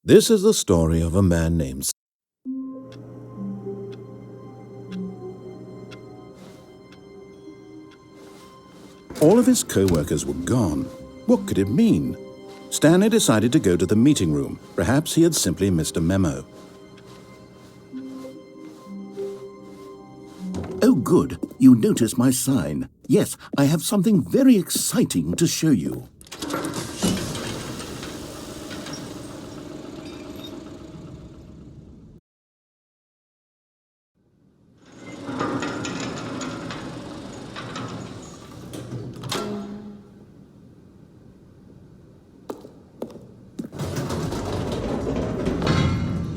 This is the story of a man named All of his co-workers were gone. What could it mean? Stanley decided to go to the meeting room. Perhaps he had simply missed a memo. Oh, good. You noticed my sign. Yes, I have something very exciting to show you.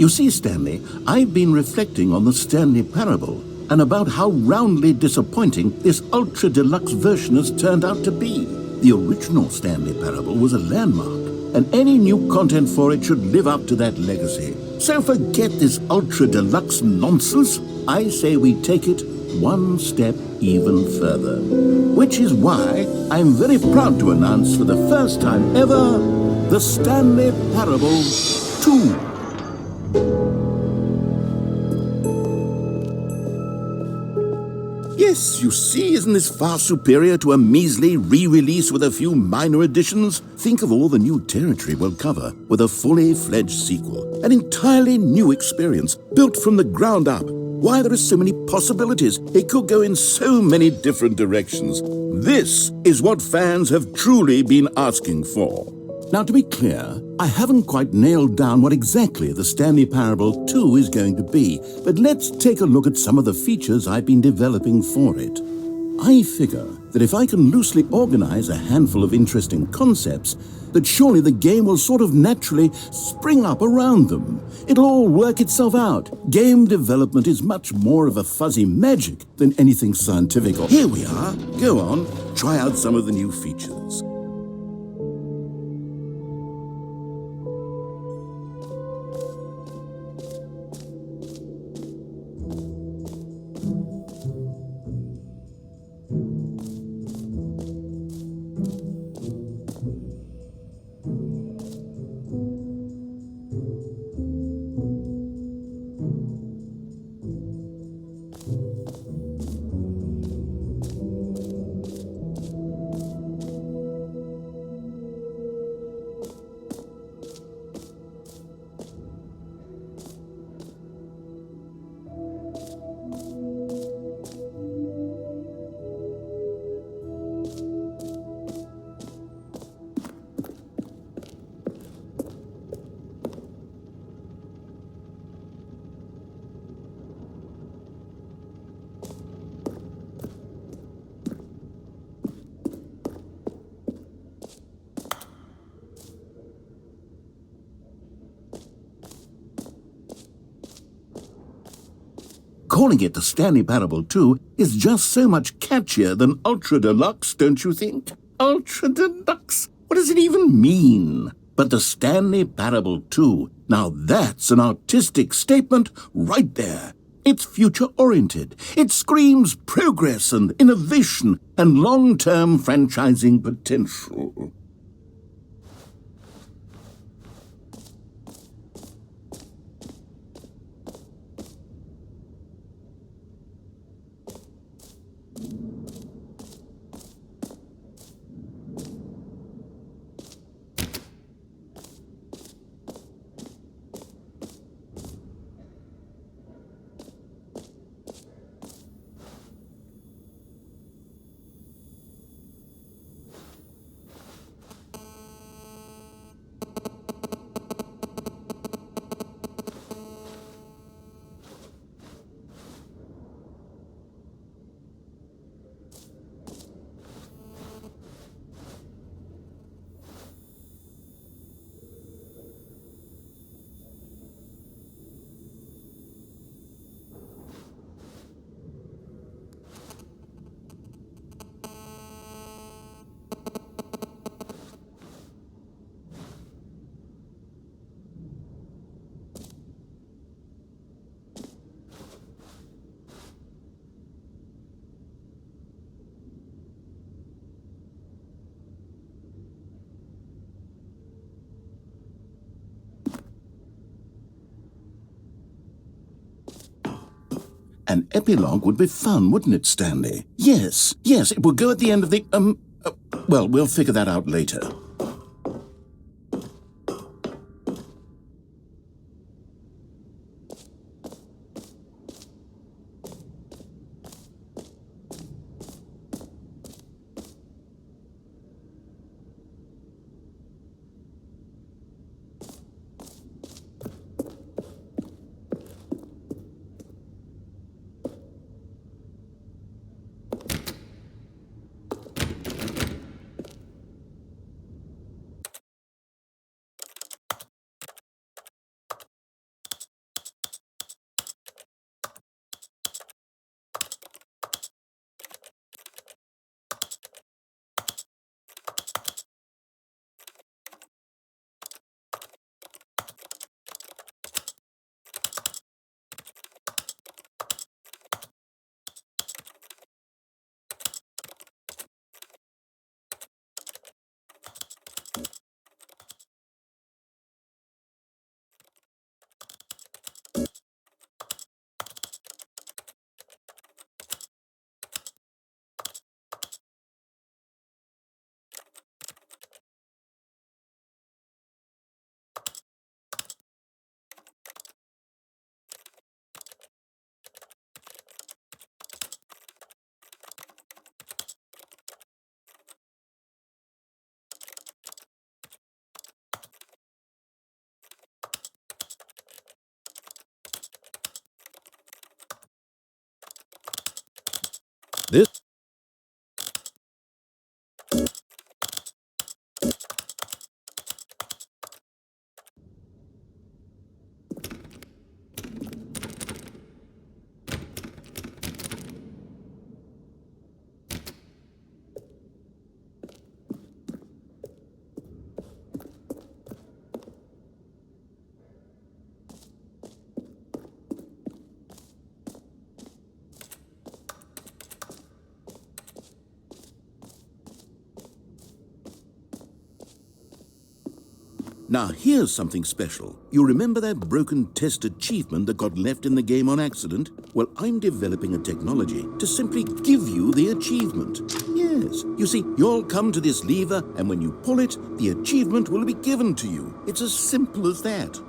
You see, Stanley, I've been reflecting on the Stanley parable and about how roundly disappointing this ultra-deluxe version has turned out to be. The original Stanley parable was a landmark, and any new content for it should live up to that legacy. So forget this ultra-deluxe nonsense. I say we take it one step even further. Which is why I'm very proud to announce for the first time ever, the Stanley Parable 2. Yes, you see, isn't this far superior to a measly re-release with a few minor additions? Think of all the new territory we'll cover with a fully fledged sequel. An entirely new experience, built from the ground up. Why, there are so many possibilities. It could go in so many different directions. This is what fans have truly been asking for. Now, to be clear, I haven't quite nailed down what exactly the Stanley Parable 2 is going to be, but let's take a look at some of the features I've been developing for it. I figure that if I can loosely organize a handful of interesting concepts, that surely the game will sort of naturally spring up around them. It'll all work itself out. Game development is much more of a fuzzy magic than anything scientific. Here we are. Go on, try out some of the new features. Calling it the Stanley Parable 2 is just so much catchier than Ultra Deluxe, don't you think? Ultra Deluxe? What does it even mean? But the Stanley Parable 2, now that's an artistic statement right there. It's future-oriented. It screams progress and innovation and long-term franchising potential. An epilogue would be fun, wouldn't it, Stanley? Yes, it will go at the end of the, well, we'll figure that out later. This Now, here's something special. You remember that broken test achievement that got left in the game on accident? Well, I'm developing a technology to simply give you the achievement. Yes, you see, you'll come to this lever, and when you pull it, the achievement will be given to you. It's as simple as that.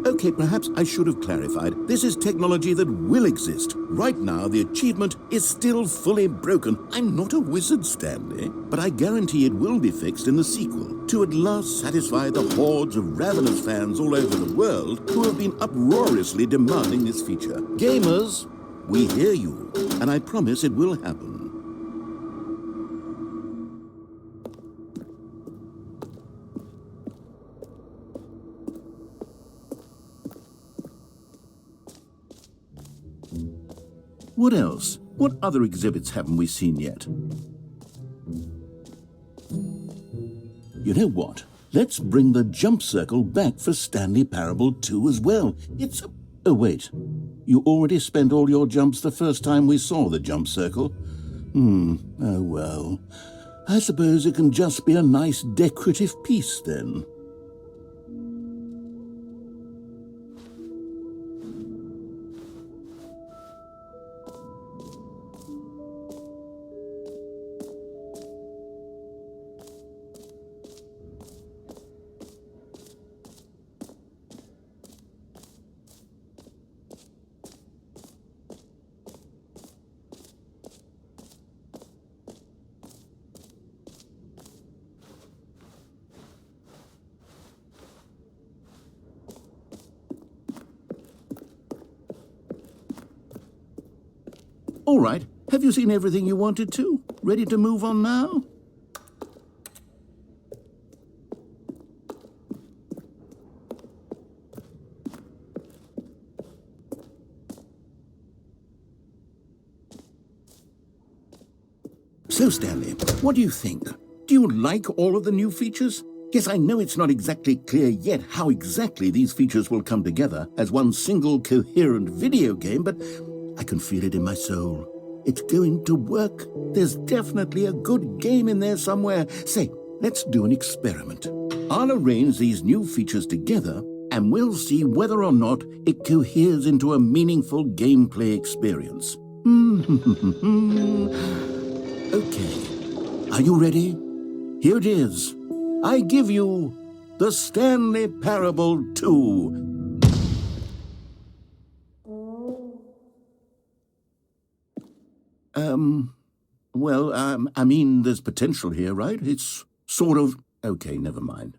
Okay, perhaps I should have clarified. This is technology that will exist. Right now, the achievement is still fully broken. I'm not a wizard, Stanley, but I guarantee it will be fixed in the sequel to at last satisfy the hordes of ravenous fans all over the world who have been uproariously demanding this feature. Gamers, we hear you, and I promise it will happen. What else? What other exhibits haven't we seen yet? You know what? let's bring the jump circle back for Stanley Parable 2 as well. It's a... Oh, wait. You already spent all your jumps the first time we saw the jump circle? Oh well. I suppose it can just be a nice decorative piece then. All right, have you seen everything you wanted to? Ready to move on now? So, Stanley, what do you think? Do you like all of the new features? Yes, I know it's not exactly clear yet how exactly these features will come together as one single coherent video game, but I can feel it in my soul. It's going to work. There's definitely a good game in there somewhere. Say, let's do an experiment. I'll arrange these new features together, and we'll see whether or not it coheres into a meaningful gameplay experience. Okay. Are you ready? Here it is. I give you the Stanley Parable 2. I mean, there's potential here, right? It's sort of... Okay, never mind.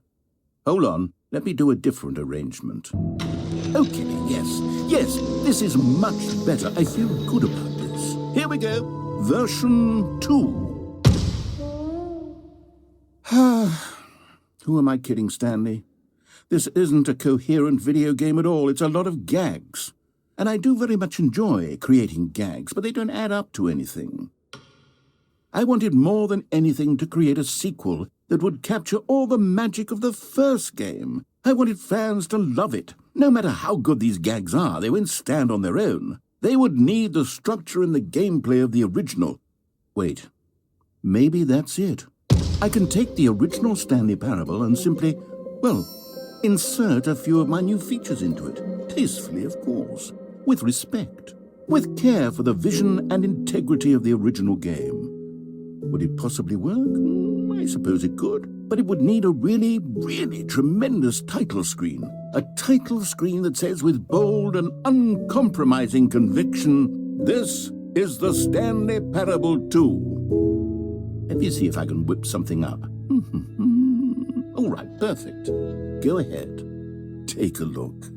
Hold on, let me do a different arrangement. Okay, yes, this is much better. I feel good about this. Here we go. Version 2. Who am I kidding, Stanley? This isn't a coherent video game at all. It's a lot of gags. And I do very much enjoy creating gags, but they don't add up to anything. I wanted more than anything to create a sequel that would capture all the magic of the first game. I wanted fans to love it. No matter how good these gags are, they won't stand on their own. They would need the structure and the gameplay of the original. Wait, maybe that's it. I can take the original Stanley Parable and simply, insert a few of my new features into it. Tastefully, of course. With respect. With care for the vision and integrity of the original game. Would it possibly work? I suppose it could. But it would need a really, really tremendous title screen. A title screen that says with bold and uncompromising conviction, "This is the Stanley Parable 2. Let me see if I can whip something up. All right, perfect. Go ahead. Take a look.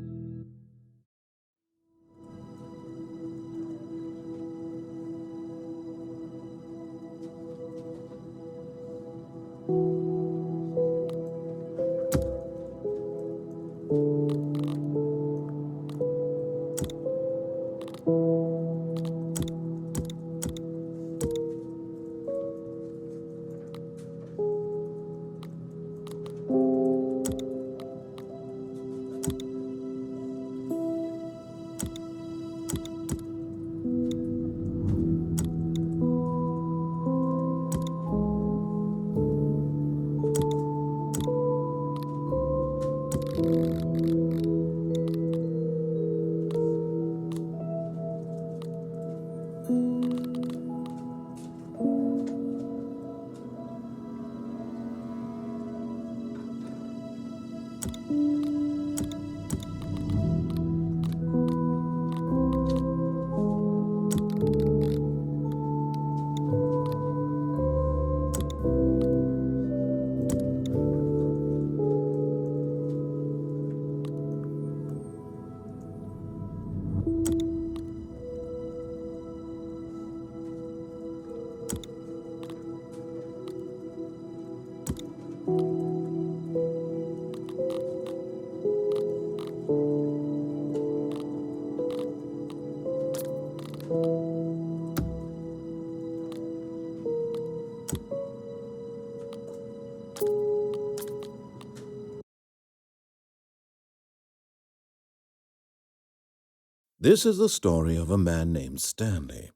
This is the story of a man named Stanley.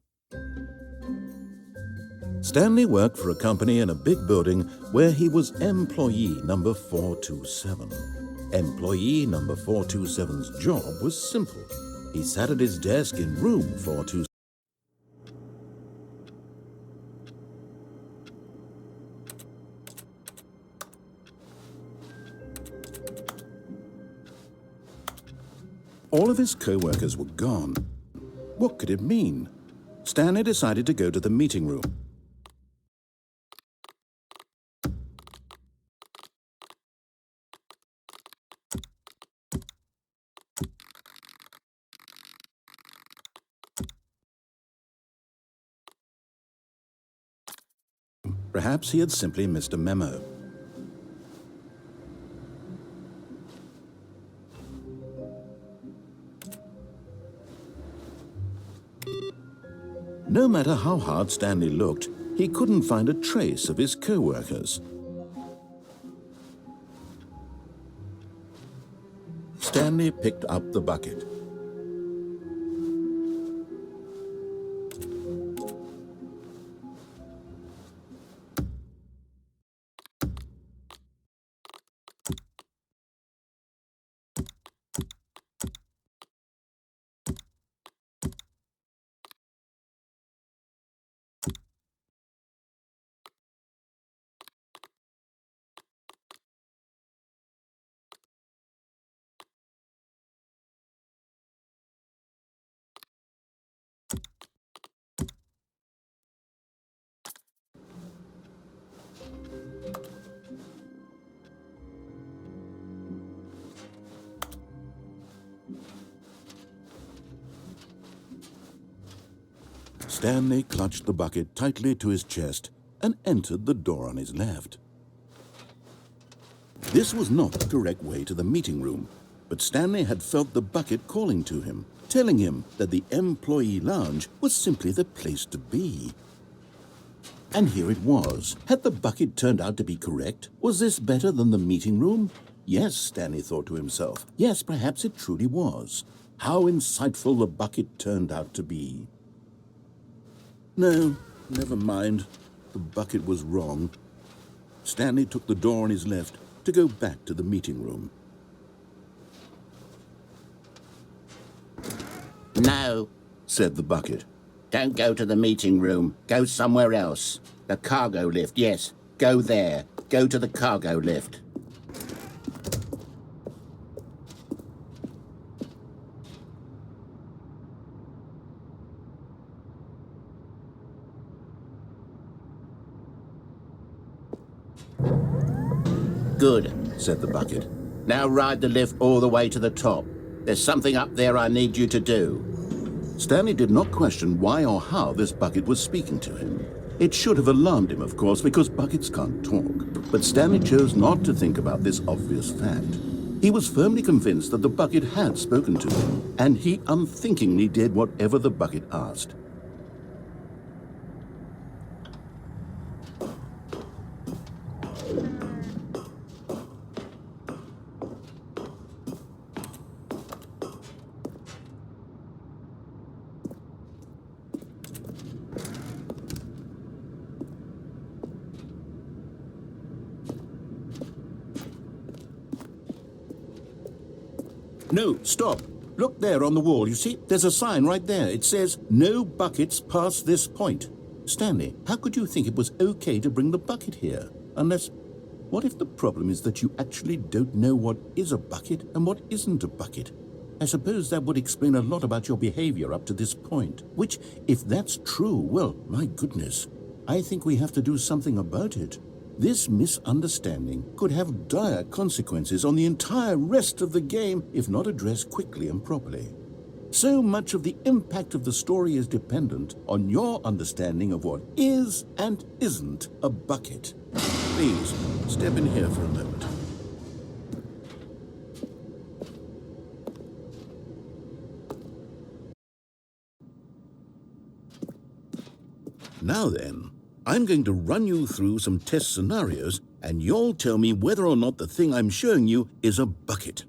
Stanley worked for a company in a big building where he was employee number 427. Employee number 427's job was simple. He sat at his desk in room 427. All of his co-workers were gone. What could it mean? Stanley decided to go to the meeting room. Perhaps he had simply missed a memo. No matter how hard Stanley looked, he couldn't find a trace of his co-workers. Stanley picked up the bucket. Stanley clutched the bucket tightly to his chest and entered the door on his left. This was not the correct way to the meeting room, but Stanley had felt the bucket calling to him, telling him that the employee lounge was simply the place to be. And here it was. Had the bucket turned out to be correct? Was this better than the meeting room? Yes, Stanley thought to himself. Yes, perhaps it truly was. How insightful the bucket turned out to be. No, never mind. The bucket was wrong. Stanley took the door on his left to go back to the meeting room. No, said the bucket. Don't go to the meeting room. Go somewhere else. The cargo lift, yes. Go there. Go to the cargo lift. Good, said the bucket. Now ride the lift all the way to the top. There's something up there I need you to do. Stanley did not question why or how this bucket was speaking to him. It should have alarmed him, of course, because buckets can't talk. But Stanley chose not to think about this obvious fact. He was firmly convinced that the bucket had spoken to him, and he unthinkingly did whatever the bucket asked. No, stop. Look there on the wall, you see? There's a sign right there. It says, "No buckets past this point." Stanley, how could you think it was okay to bring the bucket here? Unless, what if the problem is that you actually don't know what is a bucket and what isn't a bucket? I suppose that would explain a lot about your behavior up to this point. Which, if that's true, well, my goodness, I think we have to do something about it. This misunderstanding could have dire consequences on the entire rest of the game if not addressed quickly and properly. So much of the impact of the story is dependent on your understanding of what is and isn't a bucket. Please, step in here for a moment. Now then, I'm going to run you through some test scenarios, and you'll tell me whether or not the thing I'm showing you is a bucket.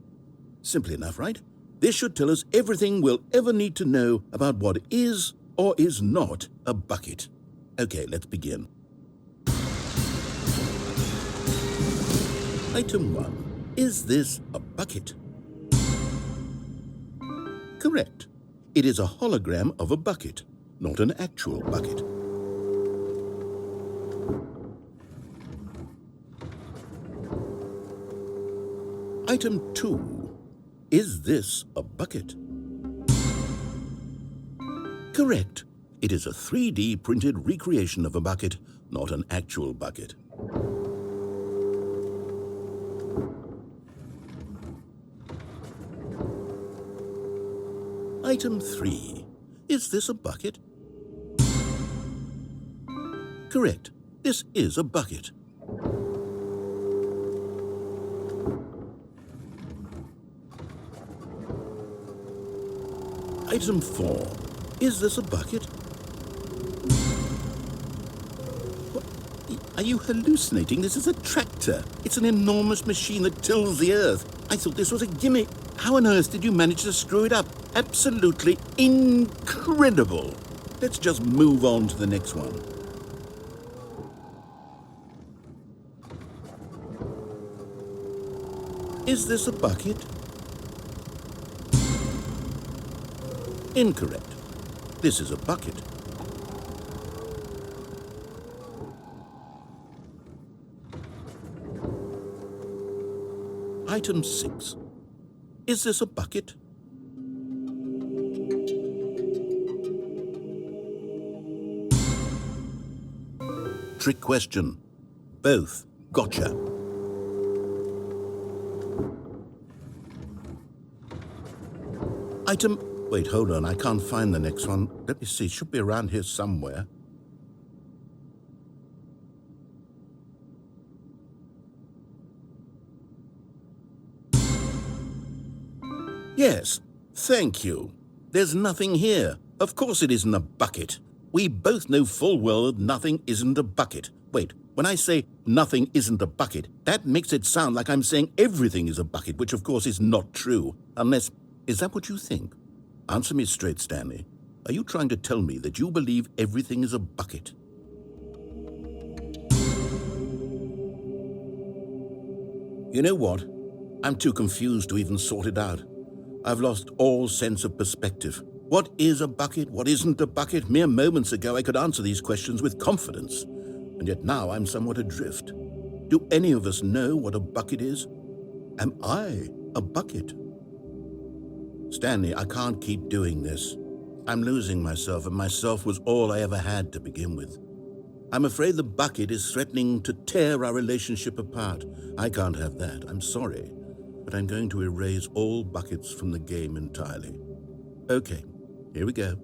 Simple enough, right? This should tell us everything we'll ever need to know about what is or is not a bucket. Okay, let's begin. Item 1. Is this a bucket? Correct. It is a hologram of a bucket, not an actual bucket. Item 2. Is this a bucket? Correct. It is a 3D printed recreation of a bucket, not an actual bucket. Item 3. Is this a bucket? Correct. This is a bucket. Item 4. Is this a bucket? What? Are you hallucinating? This is a tractor. It's an enormous machine that tills the earth. I thought this was a gimmick. How on earth did you manage to screw it up? Absolutely incredible. Let's just move on to the next one. Is this a bucket? Incorrect. This is a bucket. Item 6. Is this a bucket? Trick question. Both. Gotcha. Item... Wait, hold on. I can't find the next one. Let me see. It should be around here somewhere. Yes. Thank you. There's nothing here. Of course it isn't a bucket. We both know full well that nothing isn't a bucket. Wait, when I say nothing isn't a bucket, that makes it sound like I'm saying everything is a bucket, which of course is not true. Unless... Is that what you think? Answer me straight, Stanley. Are you trying to tell me that you believe everything is a bucket? You know what? I'm too confused to even sort it out. I've lost all sense of perspective. What is a bucket? What isn't a bucket? Mere moments ago I could answer these questions with confidence, and yet now I'm somewhat adrift. Do any of us know what a bucket is? Am I a bucket? Stanley, I can't keep doing this. I'm losing myself, and myself was all I ever had to begin with. I'm afraid the bucket is threatening to tear our relationship apart. I can't have that. I'm sorry, but I'm going to erase all buckets from the game entirely. Okay, here we go.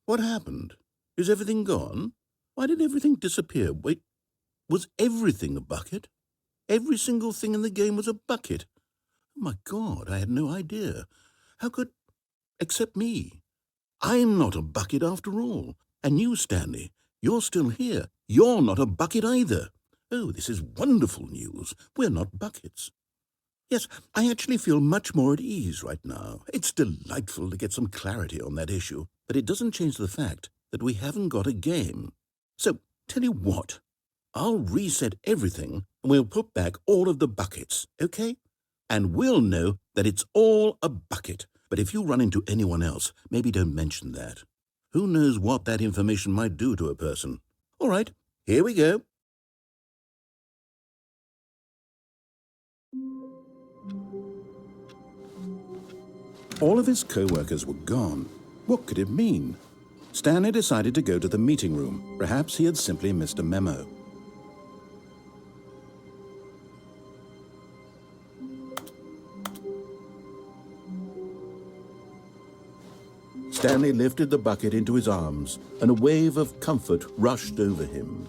What happened? Is everything gone? Why did everything disappear? Wait. Was everything a bucket? Every single thing in the game was a bucket. Oh my God, I had no idea. How could... Except me. I'm not a bucket after all. And you, Stanley, you're still here. You're not a bucket either. Oh, this is wonderful news. We're not buckets. Yes, I actually feel much more at ease right now. It's delightful to get some clarity on that issue, but it doesn't change the fact that we haven't got a game. So, tell you what. I'll reset everything and we'll put back all of the buckets, okay? And we'll know that it's all a bucket. But if you run into anyone else, maybe don't mention that. Who knows what that information might do to a person? All right, here we go. All of his co-workers were gone. What could it mean? Stanley decided to go to the meeting room. Perhaps he had simply missed a memo. Stanley lifted the bucket into his arms, and a wave of comfort rushed over him.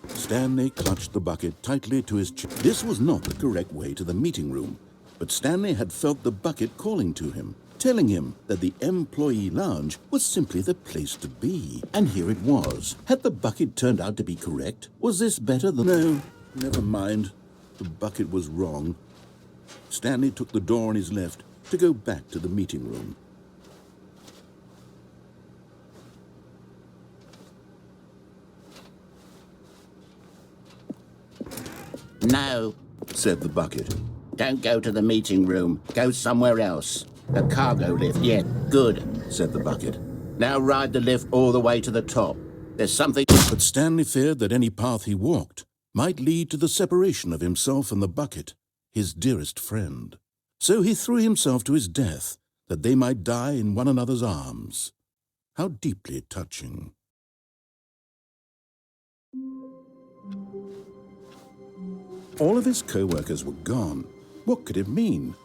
Stanley clutched the bucket tightly to his chest. This was not the correct way to the meeting room. But Stanley had felt the bucket calling to him, telling him that the employee lounge was simply the place to be. And here it was. Had the bucket turned out to be correct? Was this better than... No, never mind. The bucket was wrong. Stanley took the door on his left to go back to the meeting room. No, said the bucket. don't go to the meeting room. Go somewhere else. The cargo lift, yeah, good, said the bucket. Now ride the lift all the way to the top. There's something... But Stanley feared that any path he walked might lead to the separation of himself and the bucket, his dearest friend. So he threw himself to his death, that they might die in one another's arms. How deeply touching. All of his co-workers were gone. What could it mean?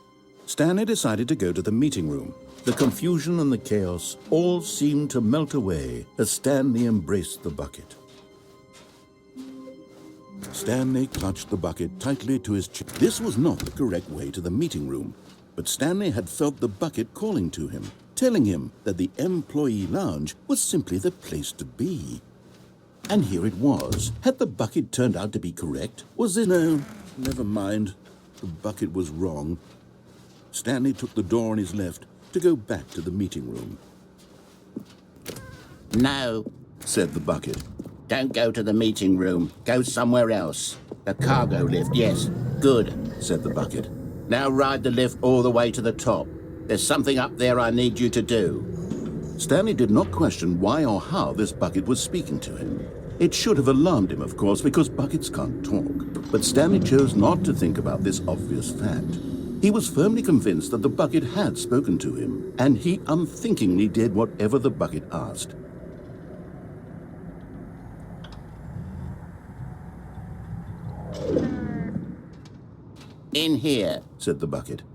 Stanley decided to go to the meeting room. The confusion and the chaos all seemed to melt away as Stanley embraced the bucket. Stanley clutched the bucket tightly to his chest. This was not the correct way to the meeting room, but Stanley had felt the bucket calling to him, telling him that the employee lounge was simply the place to be. And here it was. Had the bucket turned out to be correct? Was it? No, never mind. The bucket was wrong. Stanley took the door on his left to go back to the meeting room. No, said the bucket. don't go to the meeting room. Go somewhere else. The cargo lift, yes, good, said the bucket. Now ride the lift all the way to the top. There's something up there I need you to do. Stanley did not question why or how this bucket was speaking to him. It should have alarmed him, of course, because buckets can't talk. But Stanley chose not to think about this obvious fact. He was firmly convinced that the bucket had spoken to him, and he unthinkingly did whatever the bucket asked. In here, said the bucket.